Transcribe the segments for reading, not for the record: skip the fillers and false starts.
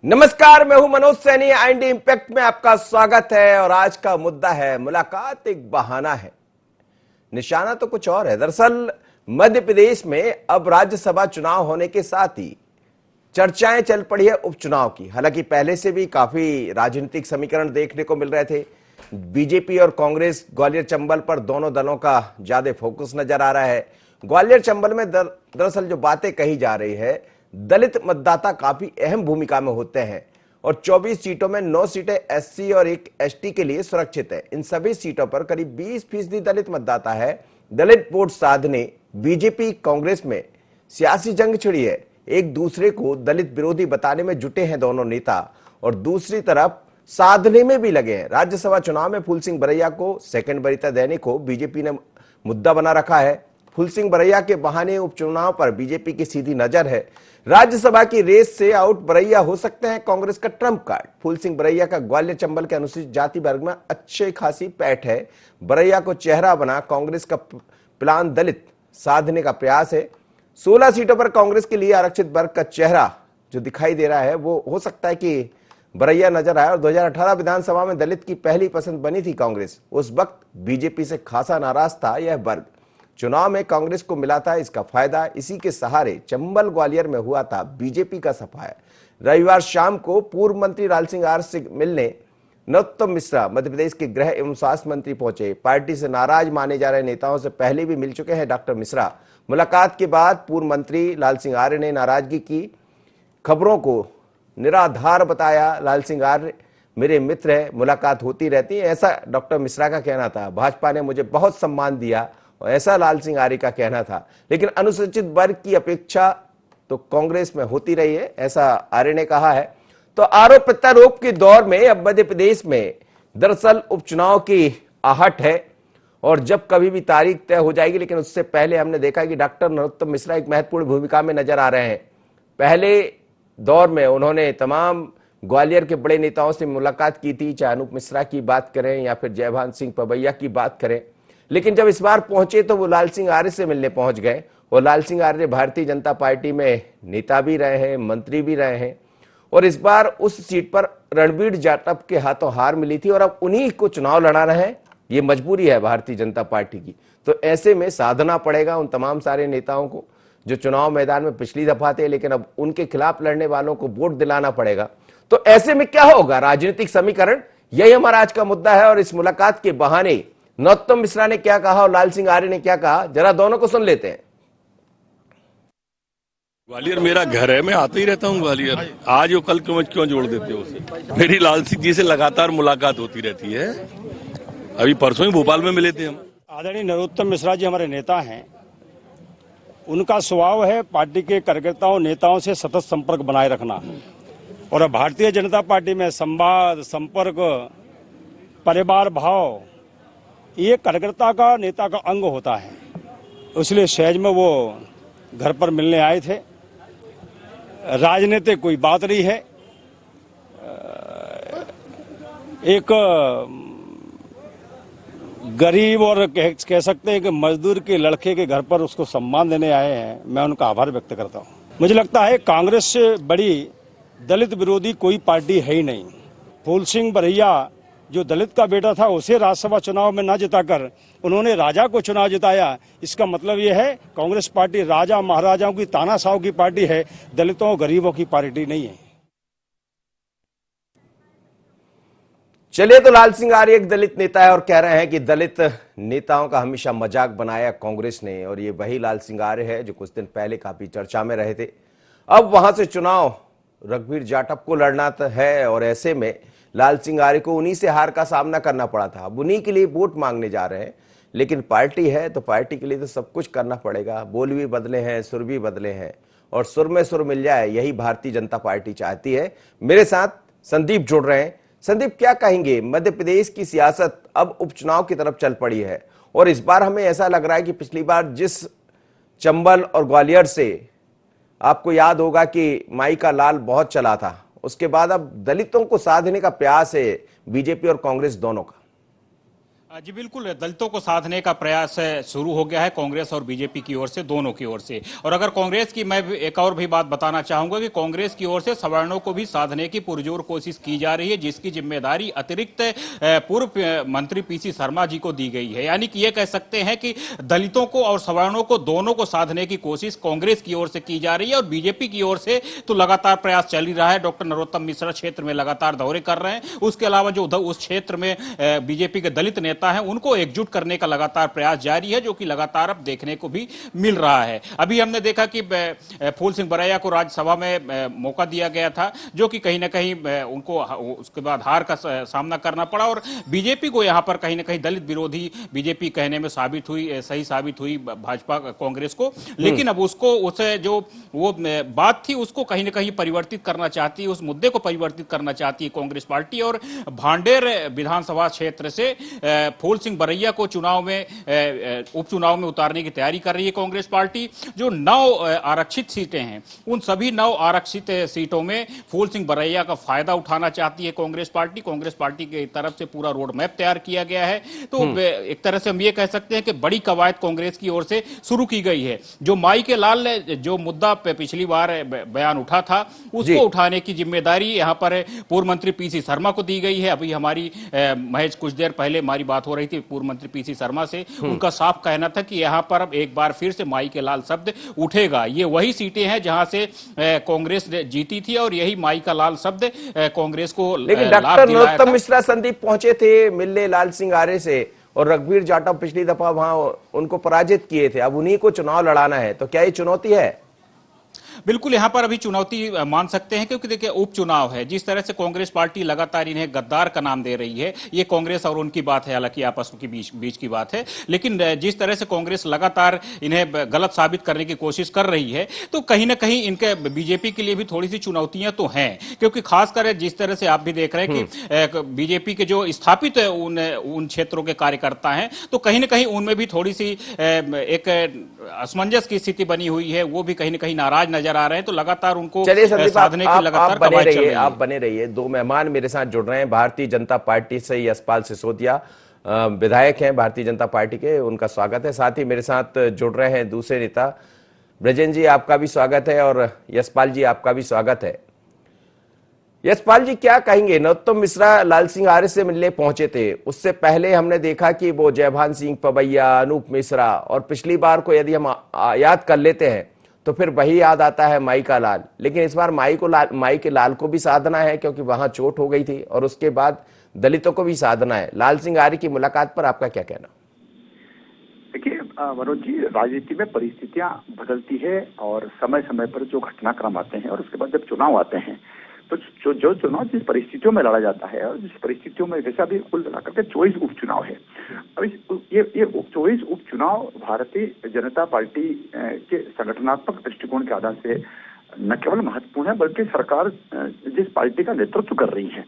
नमस्कार, मैं हूं मनोज सैनी। आईएनडी इंपैक्ट में आपका स्वागत है और आज का मुद्दा है मुलाकात एक बहाना है। निशाना तो कुछ और है। दरअसल मध्य प्रदेश में अब राज्यसभा चुनाव होने के साथ ही चर्चाएं चल पड़ी है उपचुनाव की। हालांकि पहले से भी काफी राजनीतिक समीकरण देखने को मिल रहे थे। बीजेपी और कांग्रेस ग्वालियर चंबल पर दोनों दलों का ज्यादा फोकस नजर आ रहा है। ग्वालियर चंबल में दरअसल जो बातें कही जा रही है, दलित मतदाता काफी अहम भूमिका में होते हैं और 24 सीटों में 9 सीटें एससी और 1 एसटी के लिए सुरक्षित है। इन सभी सीटों पर करीब 20% दलित मतदाता है। दलित वोट साधने बीजेपी कांग्रेस में सियासी जंग छिड़ी है। एक दूसरे को दलित विरोधी बताने में जुटे हैं दोनों नेता और दूसरी तरफ साधने में भी लगे हैं। राज्यसभा चुनाव में फूल सिंह बरैया को सेकंड वरीयता देने को बीजेपी ने मुद्दा बना रखा है। फूल सिंह बरैया के बहाने उपचुनाव पर बीजेपी की सीधी नजर है। राज्यसभा की रेस से आउट बरैया हो सकते हैं कांग्रेस का ट्रम्प कार्ड। फूल सिंह बरैया का ग्वालियर चंबल के अनुसूचित जाति वर्ग में अच्छे खासी पैठ है। बरैया को चेहरा बना कांग्रेस का प्लान दलित साधने का प्रयास है। 16 सीटों पर कांग्रेस के लिए आरक्षित वर्ग का चेहरा जो दिखाई दे रहा है वो हो सकता है कि बरैया नजर आए। और 2018 विधानसभा में दलित की पहली पसंद बनी थी कांग्रेस। उस वक्त बीजेपी से खासा नाराज था यह वर्ग। चुनाव में कांग्रेस को मिला था इसका फायदा। इसी के सहारे चंबल ग्वालियर में हुआ था बीजेपी का सफाया। रविवार शाम को पूर्व मंत्री लाल सिंह आर्य से मिलने नरोत्तम मिश्रा मध्य प्रदेश के गृह एवं स्वास्थ्य मंत्री पहुंचे। पार्टी से नाराज माने जा रहे नेताओं से पहले भी मिल चुके हैं डॉक्टर मिश्रा। मुलाकात के बाद पूर्व मंत्री लाल सिंह आर्य ने नाराजगी की खबरों को निराधार बताया। लाल सिंह आर्य मेरे मित्र है, मुलाकात होती रहती है, ऐसा डॉक्टर मिश्रा का कहना था। भाजपा ने मुझे बहुत सम्मान दिया और ऐसा लाल सिंह आर्य का कहना था। लेकिन अनुसूचित वर्ग की अपेक्षा तो कांग्रेस में होती रही है, ऐसा आर्य ने कहा है। तो आरोप प्रत्यारोप के दौर में अब मध्य प्रदेश में दरअसल उपचुनाव की आहट है और जब कभी भी तारीख तय हो जाएगी। लेकिन उससे पहले हमने देखा कि डॉक्टर नरोत्तम मिश्रा एक महत्वपूर्ण भूमिका में नजर आ रहे हैं। पहले दौर में उन्होंने तमाम ग्वालियर के बड़े नेताओं से मुलाकात की थी, चाहे अनूप मिश्रा की बात करें या फिर जयभान सिंह पवैया की बात करें। लेकिन जब इस बार पहुंचे तो वो लाल सिंह आर्य से मिलने पहुंच गए और लाल सिंह आर्य भारतीय जनता पार्टी में नेता भी रहे हैं, मंत्री भी रहे हैं और इस बार उस सीट पर रणबीर जाटव के हाथों हार मिली थी और अब उन्हीं को चुनाव लड़ा रहे हैं। ये मजबूरी है भारतीय जनता पार्टी की। तो ऐसे में साधना पड़ेगा उन तमाम सारे नेताओं को जो चुनाव मैदान में पिछली दफा थे, लेकिन अब उनके खिलाफ लड़ने वालों को वोट दिलाना पड़ेगा। तो ऐसे में क्या होगा राजनीतिक समीकरण, यही हमारा आज का मुद्दा है। और इस मुलाकात के बहाने नरोत्तम मिश्रा ने क्या कहा और लाल सिंह आर्य ने क्या कहा, जरा दोनों को सुन लेते हैं। ग्वालियर मेरा घर है, मैं आता ही रहता हूँ ग्वालियर। आज वो कल क्यों जोड़ देते हो उसे। मेरी लाल सिंह जी से लगातार मुलाकात होती रहती है। अभी परसों ही भोपाल में मिले थे हम। आदरणीय नरोत्तम मिश्रा जी हमारे नेता हैं। उनका स्वभाव है पार्टी के कार्यकर्ताओं नेताओं से सतत संपर्क बनाए रखना और भारतीय जनता पार्टी में संवाद, संपर्क, परिवार भाव ये कार्यकर्ता का नेता का अंग होता है। इसलिए सहज में वो घर पर मिलने आए थे। राजनीतिक कोई बात नहीं है। एक गरीब और कह सकते हैं कि मजदूर के लड़के के घर पर उसको सम्मान देने आए हैं। मैं उनका आभार व्यक्त करता हूं। मुझे लगता है कांग्रेस से बड़ी दलित विरोधी कोई पार्टी है ही नहीं। फूल सिंह बरैया जो दलित का बेटा था उसे राज्यसभा चुनाव में ना जिताकर उन्होंने राजा को चुनाव जिताया। इसका मतलब यह है कांग्रेस पार्टी राजा महाराजाओं की तानाशाह की पार्टी है, दलितों गरीबों की पार्टी नहीं है। चलिए, तो लाल सिंह आर्य एक दलित नेता है और कह रहे हैं कि दलित नेताओं का हमेशा मजाक बनाया कांग्रेस ने और ये वही लाल सिंह आर्य है जो कुछ दिन पहले काफी चर्चा में रहे थे। अब वहां से चुनाव रणबीर जाटव को लड़ना है और ऐसे में लाल सिंह आर्य को उन्हीं से हार का सामना करना पड़ा था। अब उन्हीं के लिए वोट मांगने जा रहे हैं। लेकिन पार्टी है तो पार्टी के लिए तो सब कुछ करना पड़ेगा। बोल भी बदले हैं, सुर भी बदले हैं और सुर में सुर मिल जाए यही भारतीय जनता पार्टी चाहती है। मेरे साथ संदीप जुड़ रहे हैं। संदीप, क्या कहेंगे? मध्य प्रदेश की सियासत अब उपचुनाव की तरफ चल पड़ी है और इस बार हमें ऐसा लग रहा है कि पिछली बार जिस चंबल और ग्वालियर से आपको याद होगा कि माई का लाल बहुत चला था, उसके बाद अब दलितों को साधने का प्रयास है बीजेपी और कांग्रेस दोनों का। जी बिल्कुल, दलितों को साधने का प्रयास शुरू हो गया है कांग्रेस और बीजेपी की ओर से, दोनों की ओर से। और अगर कांग्रेस की मैं एक और भी बात बताना चाहूंगा कि कांग्रेस की ओर से सवर्णों को भी साधने की पुरजोर कोशिश की जा रही है, जिसकी जिम्मेदारी अतिरिक्त पूर्व मंत्री पीसी शर्मा जी को दी गई है। यानी कि ये कह सकते हैं कि दलितों को और सवर्णों को दोनों को साधने की कोशिश कांग्रेस की ओर से की जा रही है। और बीजेपी की ओर से तो लगातार प्रयास चल ही रहा है। डॉक्टर नरोत्तम मिश्रा क्षेत्र में लगातार दौरे कर रहे हैं। उसके अलावा जो उस क्षेत्र में बीजेपी के दलित नेता हैं उनको एकजुट करने का लगातार प्रयास जारी है, जो कि लगातार अब देखने को भी मिल रहा है। अभी हमने देखा कि फूल सिंह बरैया को राज्यसभा में मौका दिया गया था, जो कि कहीं ना कहीं उनको उसके बाद हार का सामना करना पड़ा। और बीजेपी को यहां पर कहीं ना कहीं दलित विरोधी बीजेपी कहने में सही साबित हुई भाजपा कांग्रेस को। लेकिन अब उसको उसे जो वो बात थी उसको कहीं ना कहीं परिवर्तित करना चाहती है, उस मुद्दे को परिवर्तित करना चाहती है कांग्रेस पार्टी। और भांडेर विधानसभा क्षेत्र से फूल सिंह बरैया को उपचुनाव में उतारने की तैयारी कर रही है कांग्रेस पार्टी। जो 9 आरक्षित सीटें हैं, उन सभी 9 आरक्षित सीटों में फूल सिंह बरैया का फायदा उठाना चाहती है कांग्रेस पार्टी। कांग्रेस पार्टी की तरफ से पूरा रोड मैप तैयार किया गया है। तो एक तरह से हम ये कह सकते हैं कि बड़ी कवायद कांग्रेस की ओर से शुरू की गई है। जो माई के लाल जो मुद्दा पिछली बार बयान उठा था, उसको उठाने की जिम्मेदारी यहां पर पूर्व मंत्री पीसी शर्मा को दी गई है। अभी हमारी महज कुछ देर पहले हमारी बात हो रही थी पूर्व मंत्री पीसी शर्मा से, उनका साफ कहना था कि यहां पर अब एक बार फिर से माई के लाल शब्द उठेगा। ये वही सीटें हैं जहां से कांग्रेस जीती थी और यही माई का लाल शब्द कांग्रेस को लेकिन डॉक्टर नरोत्तम मिश्रा संदीप पहुंचे थे मिलने लाल सिंह आर्य से, और रघुवीर जाटव पिछली दफा वहां उनको पराजित किए थे। अब उन्हीं को चुनाव लड़ाना है, तो क्या ये चुनौती है? बिल्कुल, यहां पर अभी चुनौती मान सकते हैं, क्योंकि देखिए उपचुनाव है। जिस तरह से कांग्रेस पार्टी लगातार इन्हें गद्दार का नाम दे रही है, ये कांग्रेस और उनकी बात है, हालांकि आपस के बीच की बात है। लेकिन जिस तरह से कांग्रेस लगातार इन्हें गलत साबित करने की कोशिश कर रही है, तो कहीं ना कहीं इनके बीजेपी के लिए भी थोड़ी सी चुनौतियां तो हैं। क्योंकि खासकर जिस तरह से आप भी देख रहे हैं कि बीजेपी के जो स्थापित उन क्षेत्रों के कार्यकर्ता हैं, तो कहीं ना कहीं उनमें भी थोड़ी सी एक असमंजस की स्थिति बनी हुई है। वो भी कहीं ना कहीं नाराज नजर आ रहे हैं। तो लगातार उनको साधने की लगातार कवायद चल रही है। आप बने रहिए। 2 मेहमान मेरे साथ जुड़ रहे हैं। भारतीय जनता पार्टी से यशपाल सिसोदिया विधायक हैं भारतीय जनता पार्टी के, उनका स्वागत है। साथ ही मेरे साथ जुड़ रहे हैं दूसरे नेता ब्रजेन जी, आपका भी स्वागत है, और यशपाल जी आपका भी स्वागत है। यशपाल जी, क्या कहेंगे? नरोत्तम मिश्रा लाल सिंह आर्य से मिलने पहुंचे थे, उससे पहले हमने देखा कि वो जयभान सिंह पवैया, अनूप मिश्रा, और पिछली बार को यदि हम याद कर लेते हैं तो फिर वही याद आता है माई का लाल। लेकिन इस बार माई के लाल को भी साधना है, क्योंकि वहां चोट हो गई थी, और उसके बाद दलितों को भी साधना है। लाल सिंह आर्य की मुलाकात पर आपका क्या कहना? देखिए मनोज जी, राजनीति में परिस्थितियां बदलती है और समय समय पर जो घटनाक्रम आते हैं और उसके बाद जब चुनाव आते हैं, तो जो चुनाव जिस परिस्थितियों में लड़ा जाता है, और जिस परिस्थितियों में, जैसे अभी कुल मिलाकर के 24 उपचुनाव है। अब ये 24 उपचुनाव भारतीय जनता पार्टी के संगठनात्मक दृष्टिकोण के आधार से न केवल महत्वपूर्ण है, बल्कि सरकार जिस पार्टी का नेतृत्व कर रही है,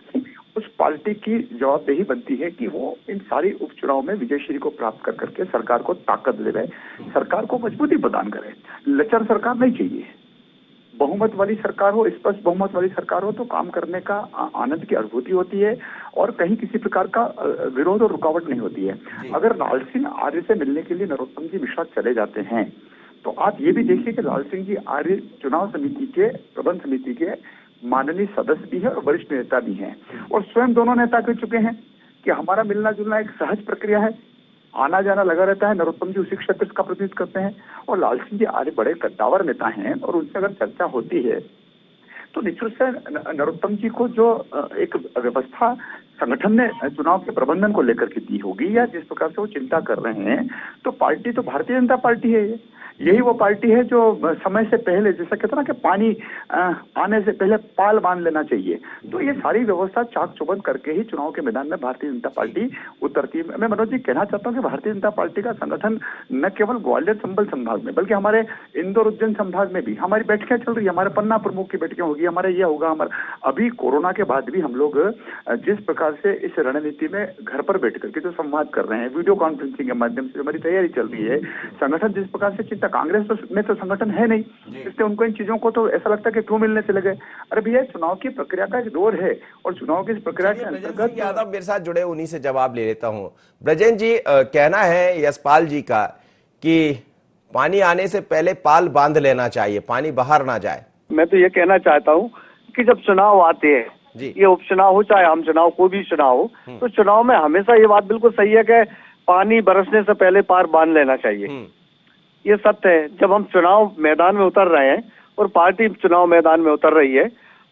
उस पार्टी की जवाबदेही बनती है कि वो इन सारी उपचुनाव में विजयश्री को प्राप्त कर करके सरकार को ताकत दे, सरकार को मजबूती प्रदान करे। लचर सरकार नहीं चाहिए। बहुमत वाली सरकार हो, स्पष्ट बहुमत वाली सरकार हो, तो काम करने का आनंद की अनुभूति होती है और कहीं किसी प्रकार का विरोध और रुकावट नहीं होती है। अगर लाल सिंह आर्य से मिलने के लिए नरोत्तम जी मिश्रा चले जाते हैं, तो आप ये भी देखिए कि लाल सिंह जी आर्य चुनाव समिति के, प्रबंध समिति के माननीय सदस्य भी है और वरिष्ठ नेता भी हैं, और स्वयं दोनों नेता कह चुके हैं कि हमारा मिलना जुलना एक सहज प्रक्रिया है, आना जाना लगा रहता है। नरोत्तम जी उसी क्षेत्र का प्रतिनिधित्व करते हैं, और लाल सिंह जी आर्य बड़े कद्दावर नेता हैं, और उनसे अगर चर्चा होती है तो निश्चित से नरोत्तम जी को जो एक व्यवस्था संगठन ने चुनाव के प्रबंधन को लेकर के दी होगी, या जिस प्रकार से वो चिंता कर रहे हैं, तो पार्टी तो भारतीय जनता पार्टी है। यही वो पार्टी है जो समय से पहले, जैसा कहते ना कि पानी आने से पहले पाल बांध लेना चाहिए, तो ये सारी व्यवस्था चाक चौबंद करके ही चुनाव के मैदान में भारतीय जनता पार्टी उतरती है। मैं मनोज जी कहना चाहता हूँ कि भारतीय जनता पार्टी का संगठन न केवल ग्वालियर संभल संभाग में, बल्कि हमारे इंदौर उज्जैन संभाग में भी हमारी बैठकें चल रही है। हमारे पन्ना प्रमुख की बैठकें होगी, हमारे ये होगा, हमारा अभी कोरोना के बाद भी हम लोग जिस प्रकार से इस रणनीति में घर पर बैठ करके जो संवाद कर रहे हैं, वीडियो कॉन्फ्रेंसिंग के माध्यम से हमारी तैयारी चल रही है, संगठन जिस प्रकार से चिंता लगता कांग्रेस में तो संगठन है नहीं, इसलिए उनको इन चीजों को तो ऐसा लगता है कि क्यों मिलने चले गए। अरे भैया चुनाव की प्रक्रिया का एक दौर है और चुनाव की इस प्रक्रिया के अंतर्गत यादव मेरे साथ जुड़े, उन्हीं से जवाब ले लेता हूं। ब्रजेन जी, कहना है यशपाल जी का कि पानी आने से पहले पाल बांध लेना चाहिए, पानी बाहर ना जाए। मैं तो ये कहना चाहता हूँ कि जब चुनाव आते हैं, ये उपचुनाव हो चाहे आम चुनाव, कोई भी चुनाव हो, तो चुनाव में हमेशा ये बात बिल्कुल सही है कि पानी बरसने से पहले पार बांध लेना चाहिए। ये सत्य है। जब हम चुनाव मैदान में उतर रहे हैं और पार्टी चुनाव मैदान में उतर रही है,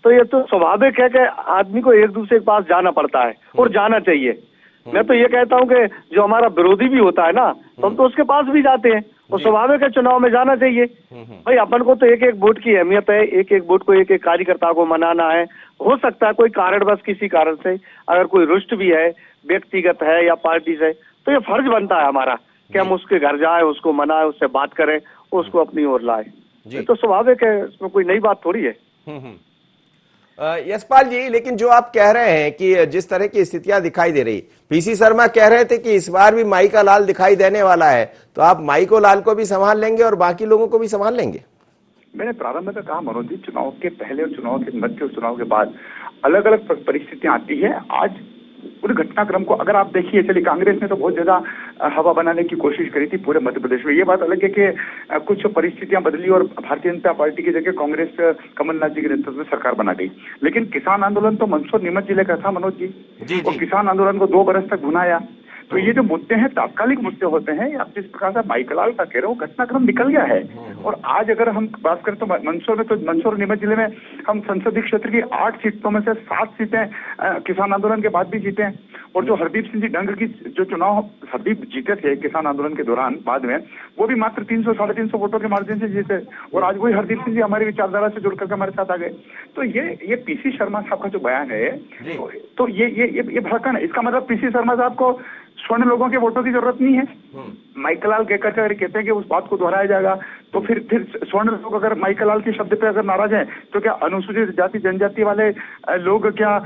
तो ये तो स्वाभाविक है कि आदमी को एक दूसरे के पास जाना पड़ता है और जाना चाहिए। मैं तो ये कहता हूँ कि जो हमारा विरोधी भी होता है ना, तो हम तो उसके पास भी जाते हैं और स्वाभाविक है चुनाव में जाना चाहिए। भाई अपन को तो एक एक वोट की अहमियत है, एक एक वोट को एक एक कार्यकर्ता को मनाना है। हो सकता है कोई कारणवश किसी कारण से अगर कोई रुष्ट भी है, व्यक्तिगत है या पार्टी से, तो ये फर्ज बनता है हमारा कि हम उसके घर जाए, उसको मनाए, उससे बात करें, उसको अपनी ओर लाए। तो स्वाभाविक है, इसमें कोई नई बात थोड़ी है। यशपाल जी, लेकिन जो आप कह रहे हैं कि जिस तरह की स्थितियां दिखाई दे रही, पीसी शर्मा कह रहे थे कि इस बार भी माई का लाल दिखाई देने वाला है, तो आप माई को लाल को भी संभाल लेंगे और बाकी लोगों को भी संभाल लेंगे? मैंने प्रारंभ में कहा मनोज जी, चुनाव के पहले और चुनाव के मध्य और चुनाव के बाद अलग अलग परिस्थितियां आती है। आज पूरे घटनाक्रम को अगर आप देखिए, चलिए कांग्रेस ने तो बहुत ज्यादा हवा बनाने की कोशिश करी थी पूरे मध्य प्रदेश में। ये बात अलग है कि कुछ परिस्थितियां बदली और भारतीय जनता पार्टी की जगह कांग्रेस कमलनाथ जी के नेतृत्व में सरकार बना गई। लेकिन किसान आंदोलन तो मंदसौर नीमच जिले का था मनोज जी, और किसान आंदोलन को 2 बरस तक भुनाया। तो ये जो मुद्दे हैं तात्कालिक मुद्दे होते हैं। आप जिस प्रकार से माइकलाल का कह रहे हो, घटनाक्रम निकल गया है। और आज अगर हम बात करें तो मंदसौर में, तो मंदसौर नीमच जिले में हम संसदीय क्षेत्र की 8 सीटों में से 7 सीटें किसान आंदोलन के बाद भी जीते हैं। और जो हरदीप सिंह जी डंग की जो चुनाव हरदीप जीते थे किसान आंदोलन के दौरान, बाद में वो भी मात्र 300 साढ़े 300 वोटों के मार्जिन से जीते। और आज वही हरदीप सिंह जी हमारी विचारधारा से जुड़ करके हमारे साथ आ गए। तो ये पीसी शर्मा साहब का जो बयान है, तो ये भड़कन है। इसका मतलब पीसी शर्मा साहब को स्वर्ण लोगों के वोटों की जरूरत नहीं है। माइकलाल कहकर कहते हैं कि उस बात को दोहराया जाएगा, तो फिर स्वर्ण लोग अगर माइकलाल के शब्द पे अगर नाराज हैं, तो क्या अनुसूचित जाति जनजाति वाले लोग क्या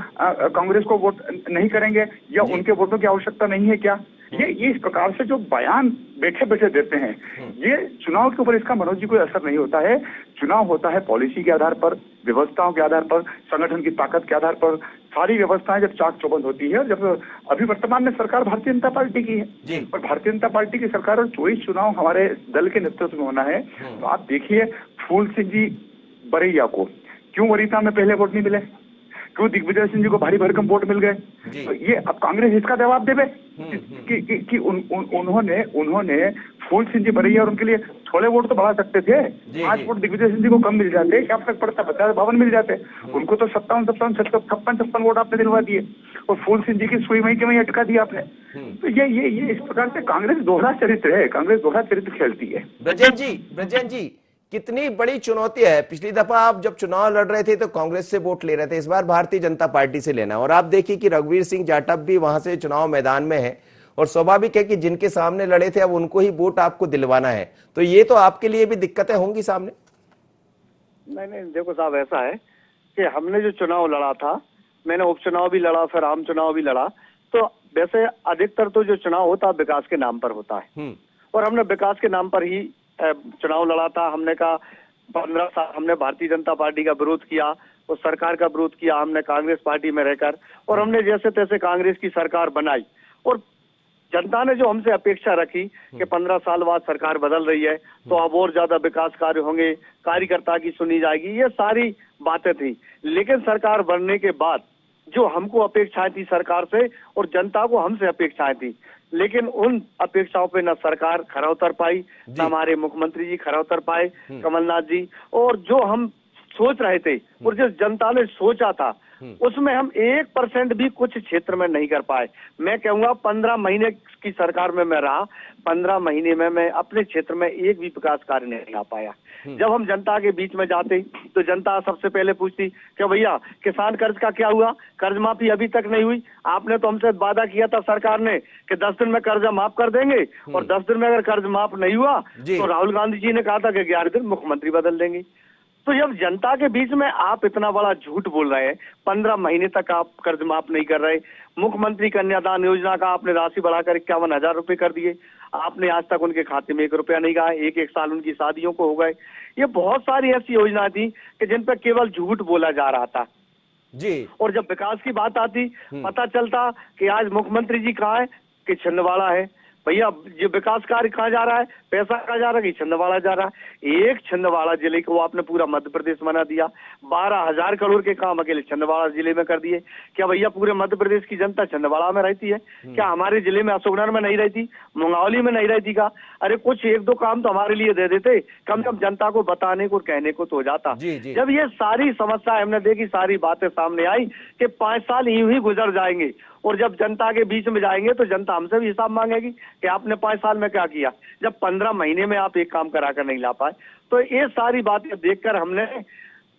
कांग्रेस को वोट नहीं करेंगे, या उनके वोटों की आवश्यकता नहीं है क्या? ये इस प्रकार से जो बयान बैठे बैठे देते हैं, ये चुनाव के ऊपर इसका मनोज जी कोई असर नहीं होता है। चुनाव होता है पॉलिसी के आधार पर, व्यवस्थाओं के आधार पर, संगठन की ताकत के आधार पर। सारी व्यवस्थाएं जब चाक चौबंद होती है, जब अभी वर्तमान में सरकार भारतीय जनता पार्टी की है और भारतीय जनता पार्टी की सरकार और 24 चुनाव हमारे दल के नेतृत्व में होना है। तो आप देखिए, फूल सिंह जी बरैया को क्यों ओडिशा में पहले वोट नहीं मिले, क्यों दिग्विजय सिंह जी को भारी भरकम वोट मिल गए? तो ये अब कांग्रेस इसका जवाब देवे कि उन्होंने फूल सिंह जी बरैया और उनके लिए थोड़े वोट तो बढ़ा सकते थे। 5 वोट दिग्विजय सिंह जी को कम मिल जाते, क्या फर्क पड़ता? 50-52 मिल जाते। उनको तो 57-56 वोट आपने दिलवा दिए और फूल सिंह जी की सुई वहीं के वहीं अटका दिया आपने। तो ये इस प्रकार से कांग्रेस दोहरा चरित्र है, कांग्रेस दोहरा चरित्र खेलती है। ब्रजेन जी, कितनी बड़ी चुनौती है। पिछली दफा आप जब चुनाव लड़ रहे थे तो कांग्रेस से वोट ले रहे थे, इस बार भारतीय जनता पार्टी से लेना। और आप देखिए कि रघुवीर सिंह जाटव भी वहां से चुनाव मैदान में है और स्वाभाविक है कि जिनके सामने लड़े थे अब उनको ही वोट आपको दिलवाना है। तो ये तो आपके लिए भी दिक्कतें होंगी सामने। नहीं, देखो साहब, ऐसा है कि हमने जो चुनाव लड़ा था, मैंने उपचुनाव भी लड़ा, फिर आम चुनाव भी लड़ा। तो वैसे अधिकतर तो जो चुनाव होता है विकास के नाम पर होता है, और हमने विकास के नाम पर ही चुनाव लड़ा था। हमने कहा 15 साल हमने भारतीय जनता पार्टी का विरोध किया, उस सरकार का विरोध किया हमने कांग्रेस पार्टी में रहकर, और हमने जैसे तैसे कांग्रेस की सरकार बनाई। और जनता ने जो हमसे अपेक्षा रखी कि 15 साल बाद सरकार बदल रही है तो अब और ज्यादा विकास कार्य होंगे, कार्यकर्ता की सुनी जाएगी, ये सारी बातें थी। लेकिन सरकार बनने के बाद जो हमको अपेक्षाएं थी सरकार से और जनता को हमसे अपेक्षाएं थी, लेकिन उन अपेक्षाओं पे न सरकार खरा उतर पाई, न हमारे मुख्यमंत्री जी खरा उतर पाए, कमलनाथ जी। और जो हम सोच रहे थे और जो जनता ने सोचा था उसमें हम 1% भी कुछ क्षेत्र में नहीं कर पाए। मैं कहूंगा 15 महीने की सरकार में मैं रहा, 15 महीने में मैं अपने क्षेत्र में एक भी विकास कार्य नहीं आ पाया। जब हम जनता के बीच में जाते तो जनता सबसे पहले पूछती कि भैया किसान कर्ज का क्या हुआ, कर्ज माफी अभी तक नहीं हुई। आपने तो हमसे वादा किया था सरकार ने कि 10 दिन में कर्ज माफ कर देंगे, और 10 दिन में अगर कर्ज माफ नहीं हुआ तो राहुल गांधी जी ने कहा था कि 11 दिन मुख्यमंत्री बदल देंगे। तो जब जनता के बीच में आप इतना बड़ा झूठ बोल रहे हैं, 15 महीने तक आप कर्ज माफ नहीं कर रहे, मुख्यमंत्री कन्यादान योजना का आपने राशि बढ़ाकर 51,000 रुपए कर दिए, आपने आज तक उनके खाते में 1 रुपया नहीं गया, एक साल उनकी शादियों को हो गए। ये बहुत सारी ऐसी योजना थी कि जिन पर केवल झूठ बोला जा रहा था जी। और जब विकास की बात आती पता चलता कि आज मुख्यमंत्री जी कहाँ है कि छिंदवाड़ा है। भैया ये विकास कार्य कहाँ जा रहा है, पैसा कहाँ जा रहा है कि छिंदवाड़ा जा रहा है। एक छिंदवाड़ा जिले को आपने पूरा मध्य प्रदेश बना दिया, 12,000 करोड़ के काम अकेले छिंदवाड़ा जिले में कर दिए। क्या भैया पूरे मध्य प्रदेश की जनता छिंदवाड़ा में रहती है? क्या हमारे जिले में अशोकनगर में नहीं रहती, मुंगावली में नहीं रहती का? अरे कुछ 1-2 काम तो हमारे लिए दे देते, कम से कम जनता को बताने को कहने को तो हो जाता। जी, जी। जब ये सारी समस्या हमने देखी, सारी बातें सामने आई कि 5 साल यूं ही गुजर जाएंगे और जब जनता के बीच में जाएंगे तो जनता हमसे भी हिसाब मांगेगी कि आपने 5 साल में क्या किया, जब 15 महीने में आप एक काम करा कर नहीं ला पाए। तो ये सारी बातें देखकर हमने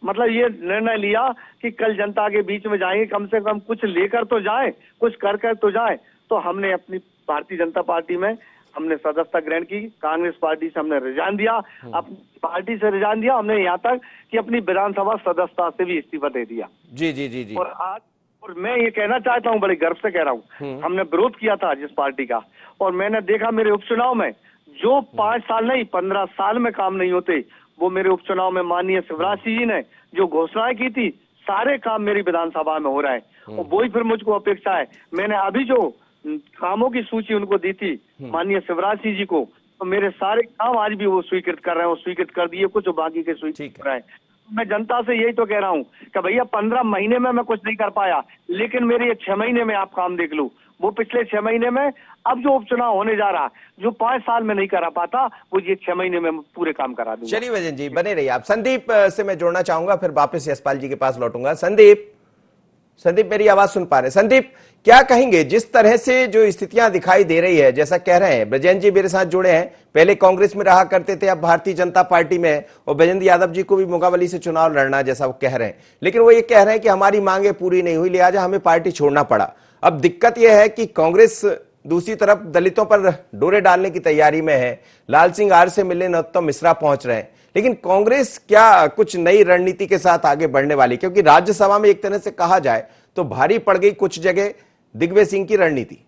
मतलब ये निर्णय लिया कि कल जनता के बीच में जाएंगे, कम से कम कुछ लेकर तो जाए, कुछ कर कर तो जाए। तो हमने अपनी भारतीय जनता पार्टी में हमने सदस्यता ग्रहण की, कांग्रेस पार्टी से हमने रिजाइन दिया, अपनी पार्टी से रिजाइन दिया, हमने यहाँ तक कि अपनी विधानसभा सदस्यता से भी इस्तीफा दे दिया। जी जी जी जी। और मैं ये कहना चाहता हूँ, बड़े गर्व से कह रहा हूँ, हमने विरोध किया था जिस पार्टी का, और मैंने देखा मेरे उपचुनाव में जो 5 साल नहीं 15 साल में काम नहीं होते, वो मेरे उपचुनाव में माननीय शिवराज सिंह जी ने जो घोषणाएं की थी, सारे काम मेरी विधानसभा में हो रहे हैं। और वही फिर मुझको अपेक्षा है, मैंने अभी जो कामों की सूची उनको दी थी माननीय शिवराज सिंह जी को, तो मेरे सारे काम आज भी वो स्वीकृत कर रहे हैं, वो स्वीकृत कर दिए, कुछ बाकी के स्वीकृत कर रहे हैं। मैं जनता से यही तो कह रहा हूँ कि भैया 15 महीने में मैं कुछ नहीं कर पाया, लेकिन मेरे ये 6 महीने में आप काम देख लो। वो पिछले 6 महीने में अब जो उपचुनाव होने जा रहा, जो 5 साल में नहीं करा पाता, वो ये 6 महीने में पूरे काम करा दूंगा। चलिए वजन जी बने रहिए आप। संदीप से मैं जोड़ना चाहूंगा, फिर वापस यशपाल जी के पास लौटूंगा। संदीप मेरी आवाज सुन पा रहे हैं? संदीप क्या कहेंगे, जिस तरह से जो स्थितियां दिखाई दे रही है, जैसा कह रहे हैं ब्रजेंद्र जी मेरे साथ जुड़े हैं, पहले कांग्रेस में रहा करते थे, अब भारतीय जनता पार्टी में, और ब्रजेंद्र यादव जी को भी मुंगावली से चुनाव लड़ना जैसा वो कह रहे हैं, लेकिन वो ये कह रहे हैं कि हमारी मांगे पूरी नहीं हुई, लिहाजा हमें पार्टी छोड़ना पड़ा। अब दिक्कत यह है कि कांग्रेस दूसरी तरफ दलितों पर डोरे डालने की तैयारी में है, लाल सिंह आर्य से मिलने नरोत्तम मिश्रा पहुंच रहे हैं, लेकिन कांग्रेस क्या कुछ नई रणनीति के साथ आगे बढ़ने वाली? क्योंकि राज्यसभा में एक तरह से कहा जाए तो भारी पड़ गई कुछ जगह दिग्विजय सिंह की रणनीति।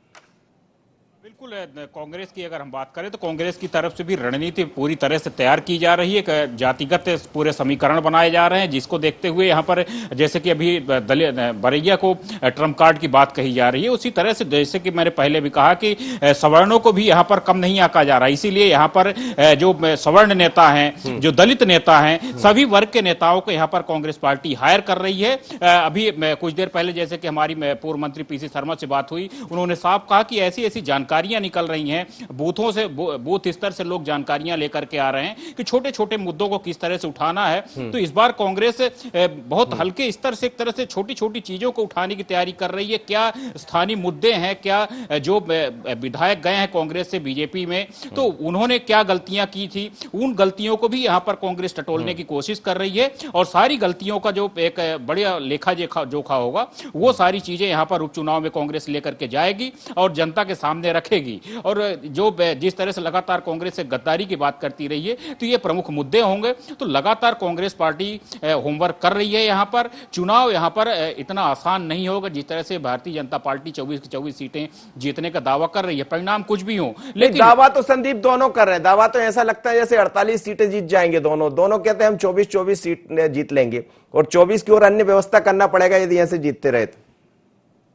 बिल्कुल, कांग्रेस की अगर हम बात करें तो कांग्रेस की तरफ से भी रणनीति पूरी तरह से तैयार की जा रही है, जातिगत पूरे समीकरण बनाए जा रहे हैं, जिसको देखते हुए यहाँ पर जैसे कि अभी बरैया को ट्रम्प कार्ड की बात कही जा रही है, उसी तरह से जैसे कि मैंने पहले भी कहा कि सवर्णों को भी यहाँ पर कम नहीं आंका जा रहा, इसीलिए यहाँ पर जो सवर्ण नेता हैं, जो दलित नेता हैं, सभी वर्ग के नेताओं को यहाँ पर कांग्रेस पार्टी हायर कर रही है। अभी कुछ देर पहले जैसे कि हमारी पूर्व मंत्री पीसी शर्मा से बात हुई, उन्होंने साफ कहा कि ऐसी ऐसी जानकारियां निकल रही हैं, बूथों से बूथ स्तर से लोग जानकारियां लेकर के आ रहे हैं कि छोटे छोटे मुद्दों को किस तरह से उठाना है। तो इस बार कांग्रेस बहुत हल्के स्तर से एक तरह से छोटी छोटी चीजों को उठाने की तैयारी कर रही है। क्या स्थानीय मुद्दे हैं, क्या जो विधायक गए हैं कांग्रेस से बीजेपी में, तो उन्होंने क्या गलतियां की थी, उन गलतियों को भी यहां पर कांग्रेस टटोलने की कोशिश कर रही है, और सारी गलतियों का जो एक बढ़िया लेखा जोखा होगा, वो सारी चीजें यहां पर उपचुनाव में कांग्रेस लेकर के जाएगी और जनता के सामने रखेगी। और जो जिस तरह से लगातार कांग्रेस से गद्दारी की बात करती रही है, तो ये प्रमुख मुद्दे होंगे। तो लगातार कांग्रेस पार्टी होमवर्क कर रही है। यहाँ पर चुनाव यहाँ पर इतना आसान नहीं होगा जिस तरह से भारतीय जनता पार्टी 24 की 24 सीटें जीतने का दावा कर रही है, परिणाम कुछ भी हो। लेकिन दावा तो संदीप दोनों कर रहे हैं, दावा तो ऐसा लगता है जैसे 48 सीटें जीत जाएंगे दोनों कहते हैं हम 24 सीट जीत लेंगे, और 24 की ओर अन्य व्यवस्था करना पड़ेगा यदि यहां से जीतते रहे तो।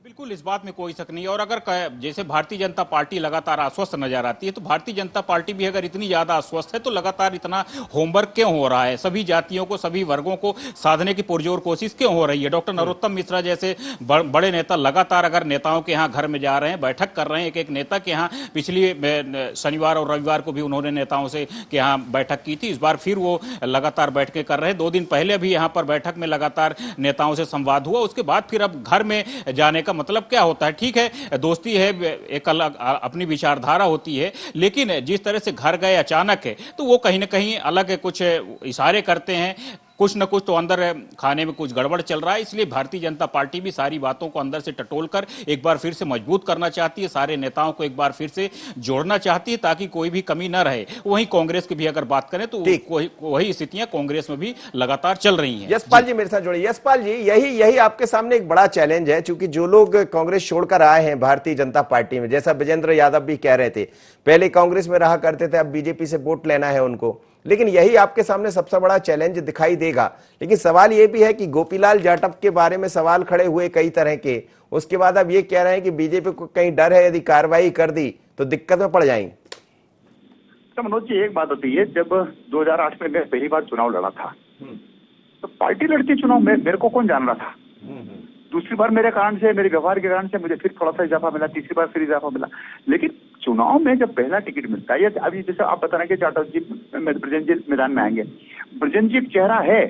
बिल्कुल, इस बात में कोई शक नहीं है। और अगर जैसे भारतीय जनता पार्टी लगातार आश्वस्त नजर आती है, तो भारतीय जनता पार्टी भी अगर इतनी ज्यादा आश्वस्त है तो लगातार इतना होमवर्क क्यों हो रहा है, सभी जातियों को, सभी वर्गों को साधने की पुरजोर कोशिश क्यों हो रही है? डॉक्टर नरोत्तम मिश्रा जैसे बड़े नेता लगातार अगर नेताओं के यहाँ घर में जा रहे हैं, बैठक कर रहे हैं, एक नेता के यहाँ पिछली शनिवार और रविवार को भी उन्होंने नेताओं से के यहाँ बैठक की थी, इस बार फिर वो लगातार बैठकें कर रहे हैं। 2 दिन पहले भी यहाँ पर बैठक में लगातार नेताओं से संवाद हुआ, उसके बाद फिर अब घर में जाने का मतलब क्या होता है? ठीक है, दोस्ती है, एक अलग अपनी विचारधारा होती है, लेकिन जिस तरह से घर गए अचानक है, तो वो कहीं ना कहीं अलग कुछ इशारे करते हैं। कुछ न कुछ तो अंदर खाने में कुछ गड़बड़ चल रहा है। इसलिए भारतीय जनता पार्टी भी सारी बातों को अंदर से टटोलकर एक बार फिर से मजबूत करना चाहती है, सारे नेताओं को एक बार फिर से जोड़ना चाहती है ताकि कोई भी कमी न रहे। वहीं कांग्रेस की भी अगर बात करें तो वही स्थितियां कांग्रेस में भी लगातार चल रही हैं। यशपाल जी मेरे साथ जुड़े। यशपाल जी, यही आपके सामने एक बड़ा चैलेंज है, क्योंकि जो लोग कांग्रेस छोड़कर आए हैं भारतीय जनता पार्टी में, जैसा विजेंद्र यादव भी कह रहे थे, पहले कांग्रेस में रहा करते थे, अब बीजेपी से वोट लेना है उनको, लेकिन यही आपके सामने सबसे बड़ा चैलेंज दिखाई देगा। लेकिन सवाल यह भी है कि गोपीलाल जाटव के बारे में सवाल खड़े हुए कई तरह के, उसके बाद अब ये कह रहे हैं कि बीजेपी को कहीं डर है यदि कार्रवाई कर दी तो दिक्कत में पड़ जाएंगे। तो मनोज जी एक बात होती है, जब 2008 में मैं पहली बार चुनाव लड़ा था तो पार्टी लड़ती चुनाव में मेरे को कौन जान रहा था। दूसरी बार मेरे कारण से, मेरे व्यवहार के कारण से मुझे फिर थोड़ा सा इजाफा मिला, तीसरी बार फिर इजाफा मिला। लेकिन चुनाव में जब पहला टिकट मिलता है, अभी जैसे आप बता रहे हैं कि जाटव जी ब्रजेंद्र जी मैदान में आएंगे, ब्रजेंद्र जी एक चेहरा है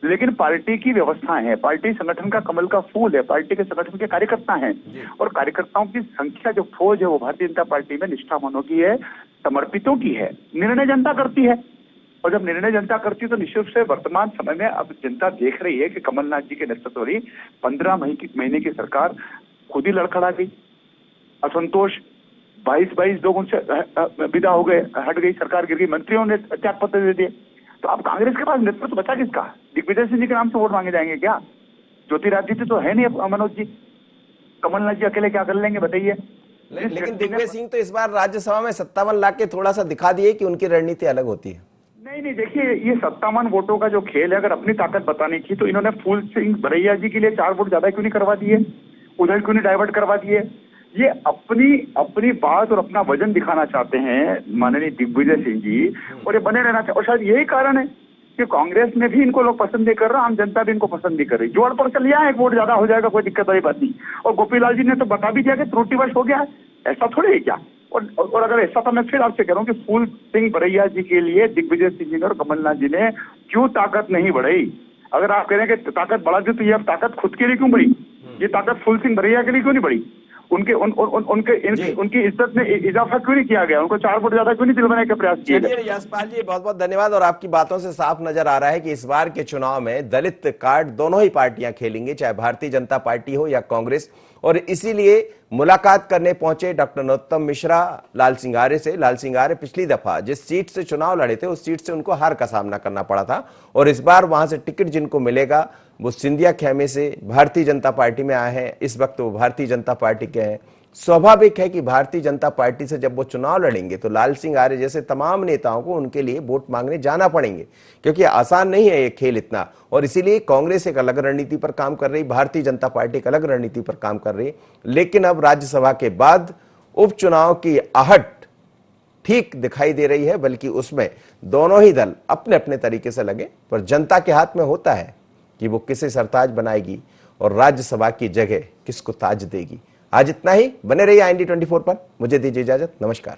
लेकिन पार्टी की व्यवस्था है, पार्टी संगठन का कमल का फूल है, पार्टी के संगठन के कार्यकर्ता हैं और कार्यकर्ताओं की संख्या जो फौज है वो भारतीय जनता पार्टी में निष्ठावानों की है, समर्पितों की है। निर्णय जनता करती है और जब निर्णय जनता करती है तो निश्चित रूप से वर्तमान समय में अब जनता देख रही है कि कमलनाथ जी के नेतृत्व वाली 15 महीने की सरकार खुद ही लड़खड़ा गई। असंतोष 22 लोग उनसे विदा हो गए, हट गई, सरकार गिर गई, मंत्रियों ने त्याग पत्र दे दिए। तो अब कांग्रेस के पास नेतृत्व बचा किसका? दिग्विजय सिंह जी के नाम से वोट मांगे जाएंगे क्या? ज्योतिरादित्य तो है नहीं मनोज जी, कमलनाथ जी अकेले क्या कर लेंगे बताइए। लेकिन दिग्विजय सिंह तो इस बार राज्यसभा में 57 लाख के थोड़ा सा दिखा दिए कि उनकी रणनीति अलग होती है। नहीं देखिए, ये 57 वोटों का जो खेल है, अगर अपनी ताकत बतानी थी तो इन्होंने फूल सिंह बरैया जी के लिए 4 वोट ज्यादा क्यों नहीं करवा दिए, उधर क्यों नहीं डाइवर्ट करवा दिए। ये अपनी बात और अपना वजन दिखाना चाहते हैं माननीय दिग्विजय सिंह जी, और ये बने रहना चाहिए। और शायद यही कारण है कि कांग्रेस में भी इनको लोग पसंद नहीं कर रहा, आम जनता भी इनको पसंद नहीं कर रही। जोड़ पर चल लिया, एक वोट ज्यादा हो जाएगा, कोई दिक्कत वाली बात नहीं। और गोपीलाल जी ने तो बता भी दिया कि त्रुटिवश हो गया है, ऐसा थोड़ी है क्या। और अगर ऐसा था, मैं फिर आपसे कह रहा हूँ कि फूल सिंह बरैया जी के लिए दिग्विजय सिंह जी और कमलनाथ जी ने क्यों ताकत नहीं बढ़ाई। अगर आप कह रहे हैं कि ताकत बढ़ा दी तो ये अब ताकत खुद के लिए क्यों बढ़ी, ये ताकत फूल सिंह बरैया के लिए क्यों नहीं बढ़ी। उनकी इज्जत में इजाफा क्यों नहीं किया गया, उनको 4 वोट ज्यादा क्यों नहीं दिलवाने का प्रयास किया गया। यशपाल जी बहुत बहुत धन्यवाद। और आपकी बातों से साफ नजर आ रहा है कि इस बार के चुनाव में दलित कार्ड दोनों ही पार्टियां खेलेंगी, चाहे भारतीय जनता पार्टी हो या कांग्रेस। और इसीलिए मुलाकात करने पहुंचे डॉक्टर नरोत्तम मिश्रा लाल सिंह आर्य से। लाल सिंह आर्य पिछली दफा जिस सीट से चुनाव लड़े थे उस सीट से उनको हार का सामना करना पड़ा था, और इस बार वहां से टिकट जिनको मिलेगा वो सिंधिया खेमे से भारतीय जनता पार्टी में आए हैं। इस वक्त वो भारतीय जनता पार्टी के हैं। स्वाभाविक है कि भारतीय जनता पार्टी से जब वो चुनाव लड़ेंगे तो लाल सिंह आर्य जैसे तमाम नेताओं को उनके लिए वोट मांगने जाना पड़ेंगे, क्योंकि आसान नहीं है ये खेल इतना। और इसीलिए कांग्रेस एक अलग रणनीति पर काम कर रही, भारतीय जनता पार्टी एक अलग रणनीति पर काम कर रही। लेकिन अब राज्यसभा के बाद उपचुनाव की आहट ठीक दिखाई दे रही है, बल्कि उसमें दोनों ही दल अपने अपने तरीके से लगे, पर जनता के हाथ में होता है कि वो किसे सरताज बनाएगी और राज्यसभा की जगह किसको ताज देगी। आज इतना ही। बने रहिए IND 24 पर। मुझे दीजिए इजाजत। नमस्कार।